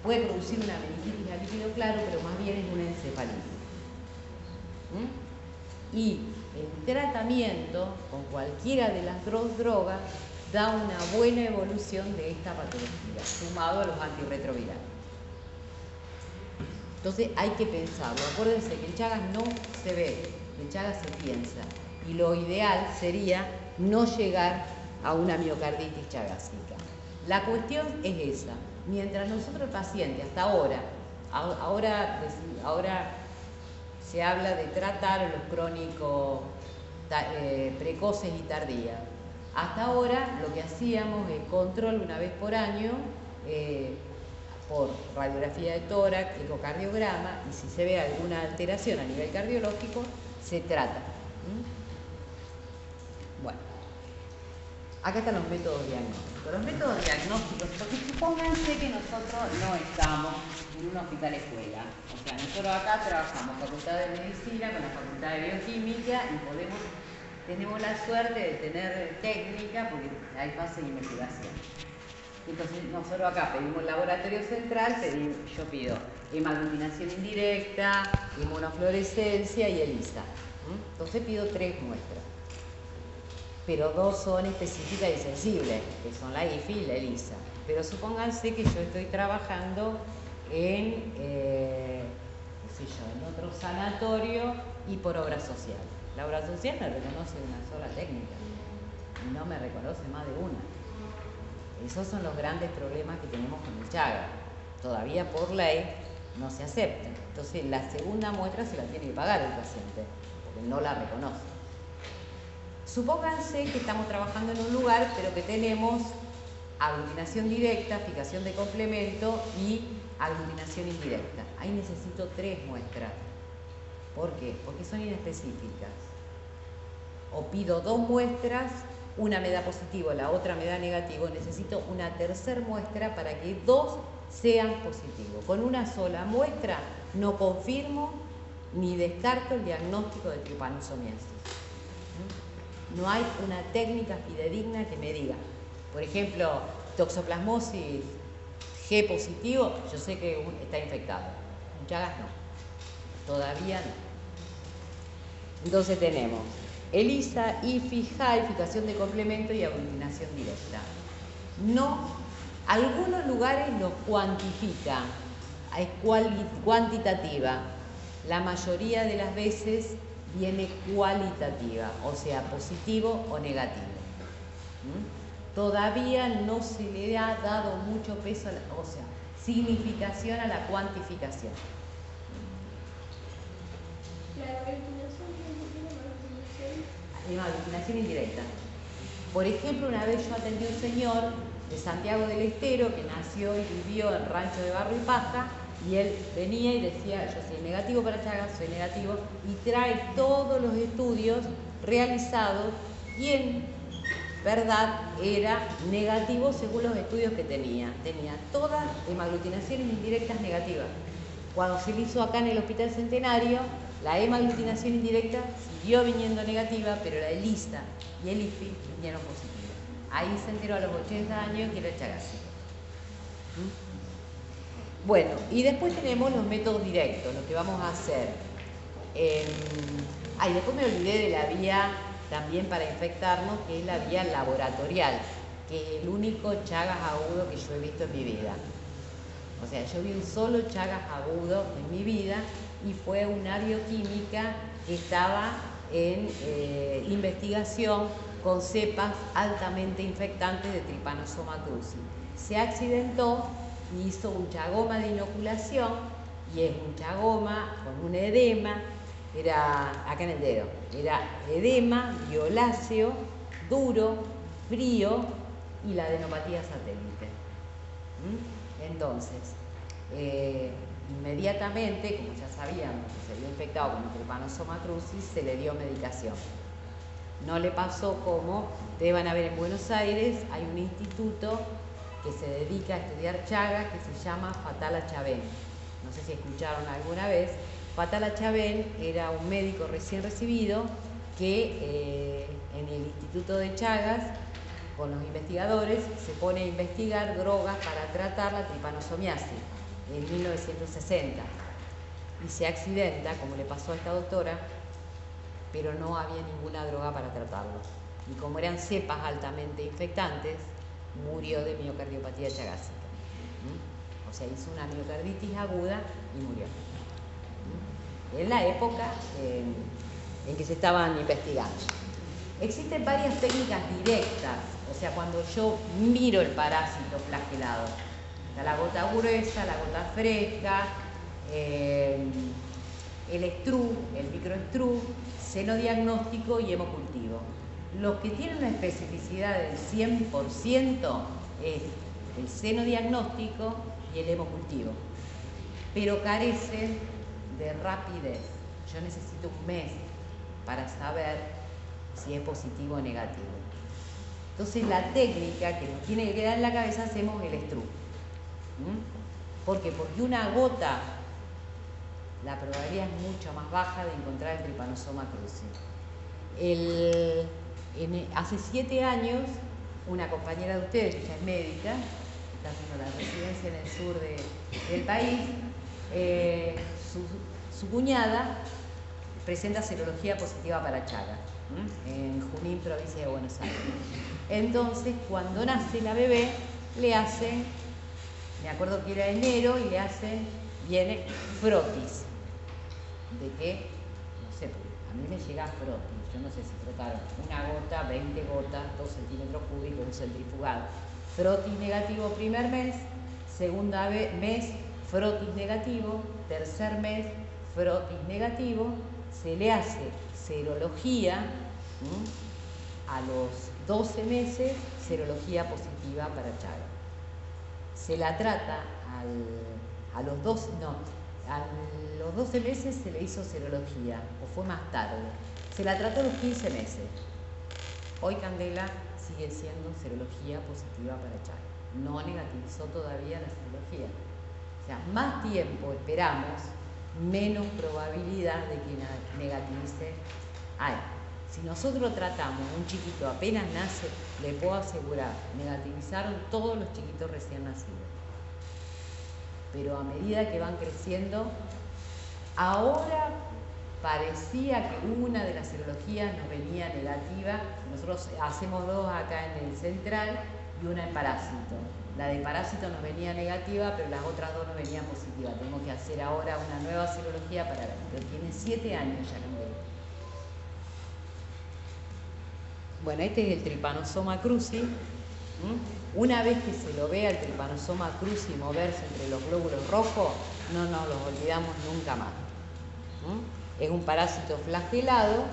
puede producir una meningitis a líquido claro, pero más bien es una encefalitis. Y el tratamiento con cualquiera de las dos drogas da una buena evolución de esta patología, sumado a los antirretrovirales. Entonces hay que pensarlo. Acuérdense que el Chagas no se ve, el Chagas se piensa. Y lo ideal sería no llegar a una miocarditis chagásica. La cuestión es esa. Mientras nosotros el paciente, hasta ahora se habla de tratar a los crónicos precoces y tardías. Hasta ahora lo que hacíamos es control una vez por año por radiografía de tórax, ecocardiograma, y si se ve alguna alteración a nivel cardiológico, se trata. Bueno, acá están los métodos diagnósticos. Los métodos diagnósticos, porque supónganse que nosotros no estamos en un hospital escuela. O sea, nosotros acá trabajamos Facultad de Medicina con la Facultad de Bioquímica y tenemos la suerte de tener técnica porque hay fase de investigación. Entonces nosotros acá pedimos laboratorio central, yo pido hemaglutinación indirecta, inmunofluorescencia y ELISA. Entonces pido 3 muestras. Pero 2 son específicas y sensibles, que son la IFI y la ELISA. Pero supónganse que yo estoy trabajando en otro sanatorio y por obra social. La obra social me reconoce una sola técnica y no me reconoce más de una. Esos son los grandes problemas que tenemos con el Chagas. Todavía por ley no se acepta. Entonces la segunda muestra se la tiene que pagar el paciente, porque no la reconoce. Supónganse que estamos trabajando en un lugar, pero que tenemos aglutinación directa, fijación de complemento y aglutinación indirecta. Ahí necesito 3 muestras. ¿Por qué? Porque son inespecíficas. O pido 2 muestras, una me da positivo, la otra me da negativo. Necesito una tercera muestra para que 2 sean positivos. Con una sola muestra no confirmo ni descarto el diagnóstico de trypanosomiasis. No hay una técnica fidedigna que me diga, por ejemplo, toxoplasmosis G positivo, yo sé que está infectado. En Chagas no, todavía no. Entonces tenemos ELISA, IFI, HAI, fijación de complemento y aglutinación directa. No, algunos lugares los cuantifican, es cuantitativa. La mayoría de las veces viene cualitativa, o sea, positivo o negativo. Todavía no se le ha dado mucho peso, o sea, significación a la cuantificación. Aglutinación indirecta. Por ejemplo, una vez yo atendí a un señor de Santiago del Estero que nació y vivió en Rancho de Barro y Paja, y él venía y decía, yo soy negativo para Chagas, soy negativo, y trae todos los estudios realizados y en verdad era negativo según los estudios que tenía. Tenía todas hemaglutinaciones indirectas negativas. Cuando se le hizo acá en el Hospital Centenario, la hemaglutinación indirecta siguió viniendo negativa, pero la ELISA y el IFI vinieron positivas. Ahí se enteró a los 80 años que era chagásico. Bueno, y después tenemos los métodos directos, lo que vamos a hacer. Después me olvidé de la vía también para infectarnos, que es la vía laboratorial, que es el único Chagas agudo que yo he visto en mi vida. O sea, yo vi un solo Chagas agudo en mi vida y fue una bioquímica que estaba en investigación con cepas altamente infectantes de Trypanosoma cruzi. Se accidentó y hizo un chagoma de inoculación, y es un chagoma con un edema, era acá en el dedo, era edema violáceo, duro, frío y la adenopatía satélite. Entonces, inmediatamente, como ya sabíamos que se había infectado con Trypanosoma cruzi, se le dio medicación. No le pasó como ustedes van a ver en Buenos Aires, hay un instituto que se dedica a estudiar Chagas que se llama Fatala Chavén. No sé si escucharon alguna vez. Fatala Chavén era un médico recién recibido que en el Instituto de Chagas, con los investigadores, se pone a investigar drogas para tratar la tripanosomiasis. en 1960 y se accidenta, como le pasó a esta doctora, pero no había ninguna droga para tratarlo. Y como eran cepas altamente infectantes, murió de miocardiopatía chagásica. O sea, hizo una miocarditis aguda y murió. En la época en que se estaban investigando. Existen varias técnicas directas, o sea, cuando yo miro el parásito flagelado. Está la gota gruesa, la gota fresca, el estru, el microestru, senodiagnóstico y hemocultivo. Los que tienen una especificidad del 100% es el senodiagnóstico y el hemocultivo, pero carecen de rapidez. Yo necesito un mes para saber si es positivo o negativo. Entonces la técnica que nos tiene que quedar en la cabeza, hacemos el estru. ¿Por qué? Porque una gota, la probabilidad es mucho más baja de encontrar el Trypanosoma cruzi. Hace 7 años, una compañera de ustedes, que ella es médica, está haciendo la residencia en el sur del país, su cuñada presenta serología positiva para Chagas, en Junín, provincia de Buenos Aires. Entonces, cuando nace la bebé, le hacen, me acuerdo que era enero, y le hacen, viene frotis. ¿De qué? No sé, a mí me llega frotis, yo no sé si frotaron una gota, 20 gotas, 2 centímetros cúbicos, un centrifugado. Frotis negativo primer mes, segunda mes, frotis negativo, tercer mes, frotis negativo, se le hace serología, a los 12 meses, serología positiva para Chagas. Se la trata a los 12 meses se le hizo serología, o fue más tarde. Se la trató a los 15 meses. Hoy Candela sigue siendo serología positiva para Chagas. No negativizó todavía la serología. O sea, más tiempo esperamos, menos probabilidad de que negativice hay. Si nosotros tratamos un chiquito apenas nace, le puedo asegurar, negativizaron todos los chiquitos recién nacidos. Pero a medida que van creciendo, ahora parecía que una de las serologías nos venía negativa. Nosotros hacemos 2 acá en el central y una en parásito. La de parásito nos venía negativa, pero las otras 2 nos venían positivas. Tenemos que hacer ahora una nueva serología para ver. Pero tiene 7 años ya, Candela. Bueno, este es el Trypanosoma cruzi. Una vez que se lo vea el Trypanosoma cruzi moverse entre los glóbulos rojos, no nos los olvidamos nunca más. Es un parásito flagelado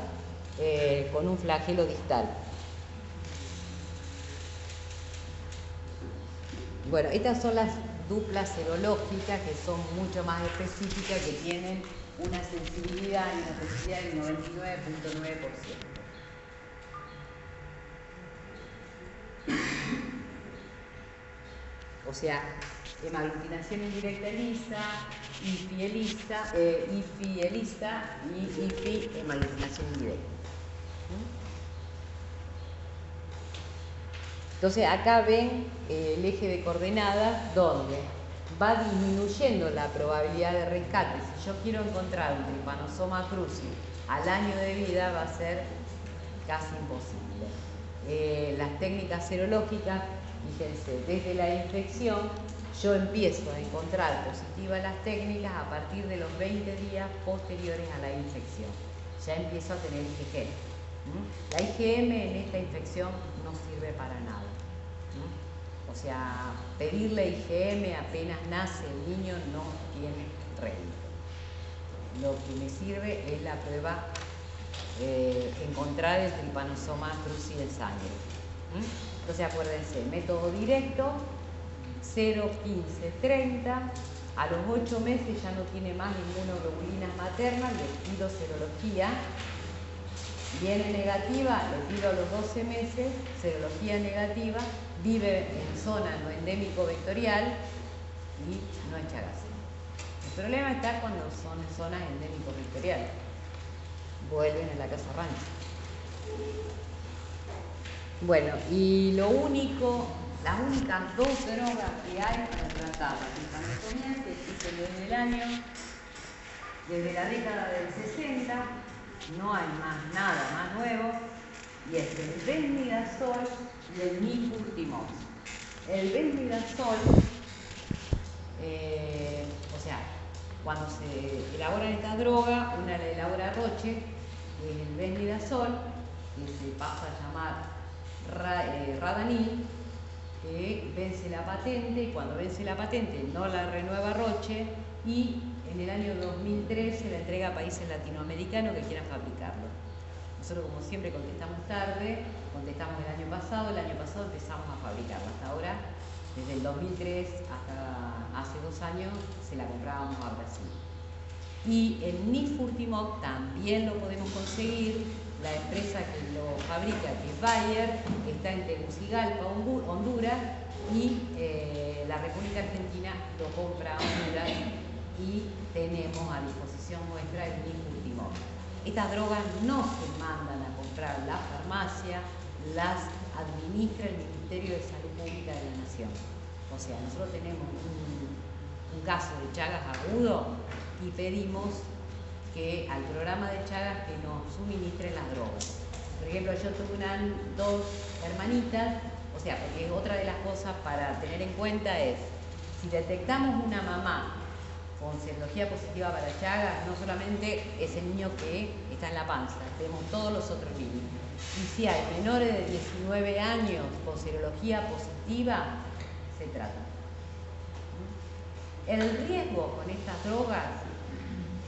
con un flagelo distal. Bueno, estas son las duplas serológicas, que son mucho más específicas, que tienen una sensibilidad y una especificidad del 99.9%. O sea, hemaglutinación indirecta ELISA, IFI ELISA y IFI hemaglutinación indirecta. Entonces acá ven el eje de coordenadas donde va disminuyendo la probabilidad de rescate. Si yo quiero encontrar un Trypanosoma cruzi al año de vida, va a ser casi imposible. Las técnicas serológicas, fíjense, desde la infección yo empiezo a encontrar positivas las técnicas a partir de los 20 días posteriores a la infección. Ya empiezo a tener IgG. La IgM en esta infección no sirve para nada. O sea, pedirle IgM apenas nace el niño no tiene rédito. Lo que me sirve es la prueba, encontrar el Trypanosoma cruzi en sangre. Entonces acuérdense, método directo, 0, 15, 30. A los 8 meses ya no tiene más inmunoglobulinas maternas, le pido serología. Viene negativa, le pido a los 12 meses, serología negativa, vive en zona no endémico vectorial y no es Chagas. El problema está cuando son en zonas endémico vectoriales. Vuelven a la casa rancho. Bueno, y lo único las únicas dos drogas que hay para tratar la tripanotomía que existen desde la década del 60, no hay nada más nuevo, y es el bendimidazol y el nifurtimox. El bendimidazol, o sea, cuando se elabora esta droga, una la elabora Roche, que es el bendimidazol, que se pasa a llamar Radanil, que vence la patente, y cuando vence la patente no la renueva Roche, y en el año 2003 se la entrega a países latinoamericanos que quieran fabricarlo. Nosotros, como siempre, contestamos tarde, contestamos el año pasado empezamos a fabricarla. Hasta ahora, desde el 2003 hasta hace 2 años, se la comprábamos a Brasil. Y el nifurtimox también lo podemos conseguir. La empresa que lo fabrica, que es Bayer, está en Tegucigalpa, Honduras, y la República Argentina lo compra a Honduras, y tenemos a disposición nuestra el nifurtimox. Estas drogas no se mandan a comprar a la farmacia, las administra el Ministerio de Salud Pública de la Nación. O sea, nosotros tenemos un caso de Chagas agudo y pedimos que al programa de Chagas que nos suministren las drogas. Por ejemplo, yo tuve dos hermanitas, o sea, porque otra de las cosas para tener en cuenta es, si detectamos una mamá con serología positiva para Chagas, no solamente es el niño que está en la panza, tenemos todos los otros niños. Y si hay menores de 19 años con serología positiva, se trata. El riesgo con estas drogas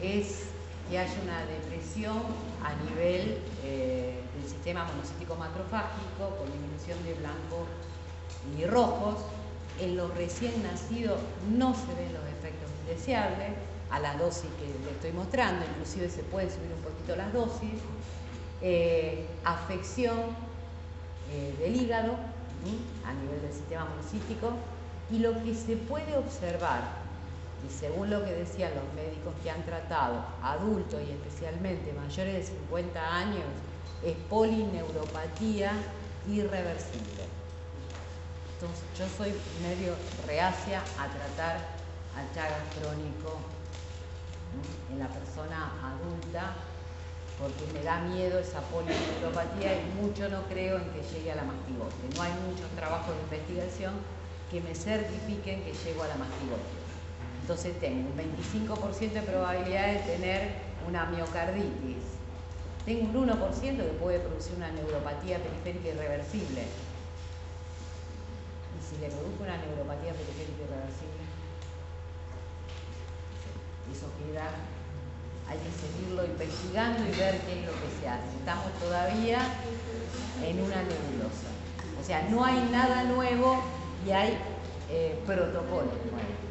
es que haya una depresión a nivel del sistema monocítico macrofágico, con disminución de blancos y rojos. En los recién nacidos no se ven los efectos indeseables a la dosis que le estoy mostrando, inclusive se pueden subir un poquito las dosis. Afección del hígado a nivel del sistema monocítico, y lo que se puede observar, y según lo que decían los médicos que han tratado adultos y especialmente mayores de 50 años, es polineuropatía irreversible. Entonces yo soy medio reacia a tratar al Chagas crónico en la persona adulta, porque me da miedo esa polineuropatía, y mucho no creo en que llegue a la mastigosis. No hay muchos trabajos de investigación que me certifiquen que llego a la mastigosis. Entonces tengo un 25% de probabilidad de tener una miocarditis. Tengo un 1% que puede producir una neuropatía periférica irreversible. Y si le produjo una neuropatía periférica irreversible, eso queda, hay que seguirlo investigando y ver qué es lo que se hace. Estamos todavía en una nebulosa. O sea, no hay nada nuevo y hay protocolos nuevos.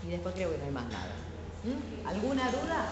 Y después creo que no hay más nada. ¿Alguna duda?